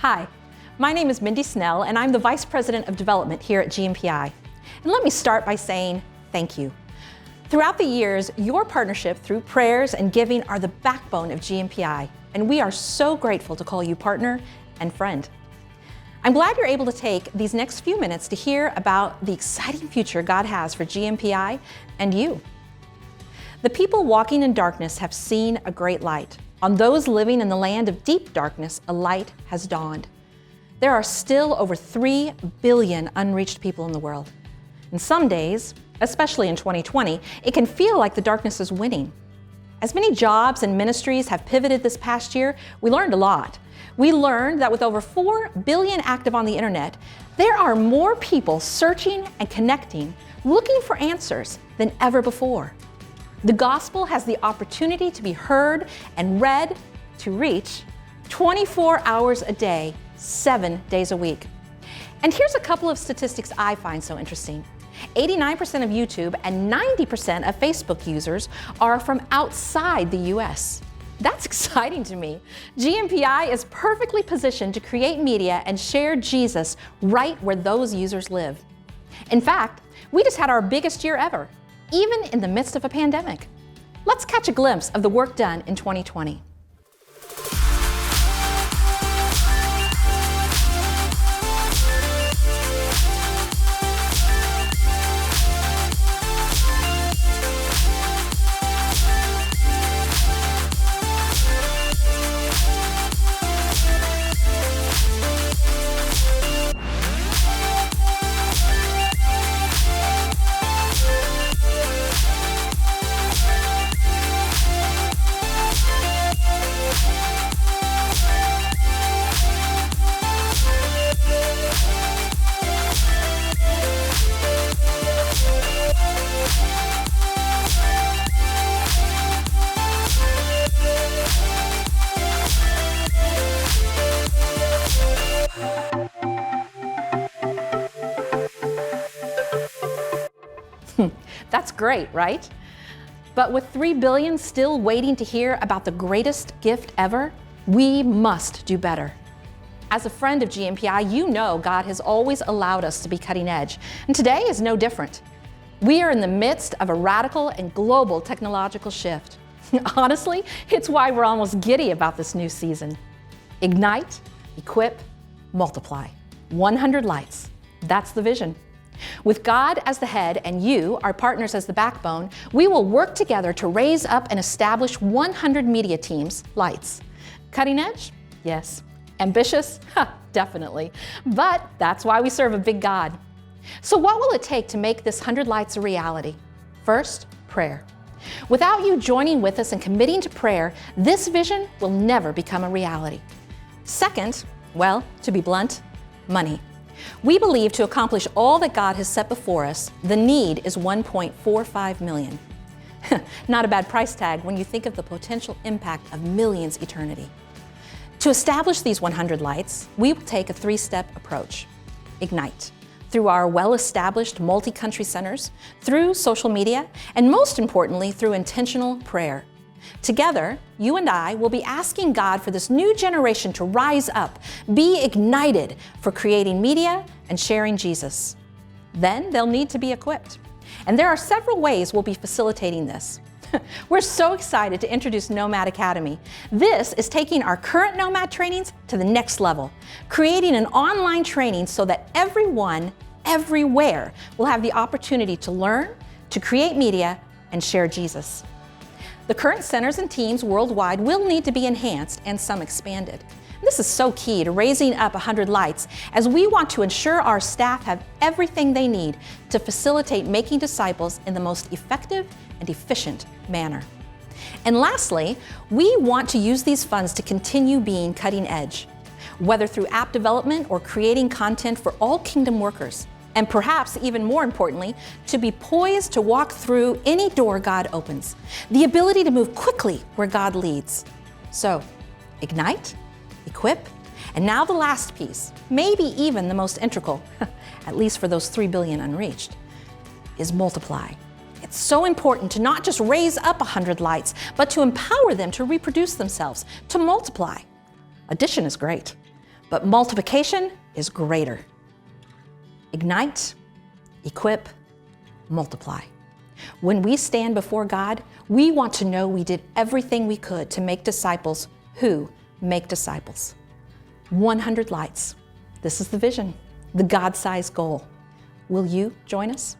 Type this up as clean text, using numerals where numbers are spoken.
Hi, my name is Mindy Snell and I'm the Vice President of Development here at GNPI. And let me start by saying thank you. Throughout the years, your partnership through prayers and giving are the backbone of GNPI, and we are so grateful to call you partner and friend. I'm glad you're able to take these next few minutes to hear about the exciting future God has for GNPI and you. The people walking in darkness have seen a great light. On those living in the land of deep darkness, a light has dawned. There are still over 3 billion unreached people in the world. And some days, especially in 2020, it can feel like the darkness is winning. As many jobs and ministries have pivoted this past year, we learned a lot. We learned that with over 4 billion active on the internet, there are more people searching and connecting, looking for answers than ever before. The gospel has the opportunity to be heard and read to reach 24 hours a day, 7 days a week. And here's a couple of statistics I find so interesting. 89% of YouTube and 90% of Facebook users are from outside the US. That's exciting to me. GNPI is perfectly positioned to create media and share Jesus right where those users live. In fact, we just had our biggest year ever, even in the midst of a pandemic. Let's catch a glimpse of the work done in 2020. That's great, right? But with 3 billion still waiting to hear about the greatest gift ever, we must do better. As a friend of GNPI, you know God has always allowed us to be cutting edge, and today is no different. We are in the midst of a radical and global technological shift. Honestly, it's why we're almost giddy about this new season. Ignite, equip, multiply. 100 lights. That's the vision. With God as the head and you, our partners, as the backbone, we will work together to raise up and establish 100 media teams, lights. Cutting edge? Yes. Ambitious? Definitely. But that's why we serve a big God. So what will it take to make this 100 lights a reality? First, prayer. Without you joining with us and committing to prayer, this vision will never become a reality. Second, well, to be blunt, money. We believe to accomplish all that God has set before us, the need is $1.45 million. Not a bad price tag when you think of the potential impact of millions eternity. To establish these 100 lights, we will take a 3-step approach. Ignite, through our well-established multi-country centers, through social media, and most importantly, through intentional prayer. Together, you and I will be asking God for this new generation to rise up, be ignited for creating media and sharing Jesus. Then they'll need to be equipped. And there are several ways we'll be facilitating this. We're so excited to introduce Nomad Academy. This is taking our current Nomad trainings to the next level, creating an online training so that everyone, everywhere, will have the opportunity to learn, to create media, and share Jesus. The current centers and teams worldwide will need to be enhanced and some expanded. This is so key to raising up 100 lights, as we want to ensure our staff have everything they need to facilitate making disciples in the most effective and efficient manner. And lastly, we want to use these funds to continue being cutting edge, whether through app development or creating content for all kingdom workers. And perhaps even more importantly, to be poised to walk through any door God opens, the ability to move quickly where God leads. So, ignite, equip, and now the last piece, maybe even the most integral, at least for those 3 billion unreached, is multiply. It's so important to not just raise up 100 lights, but to empower them to reproduce themselves, to multiply. Addition is great, but multiplication is greater. Ignite, equip, multiply. When we stand before God, we want to know we did everything we could to make disciples who make disciples. 100 lights. This is the vision, the God-sized goal. Will you join us?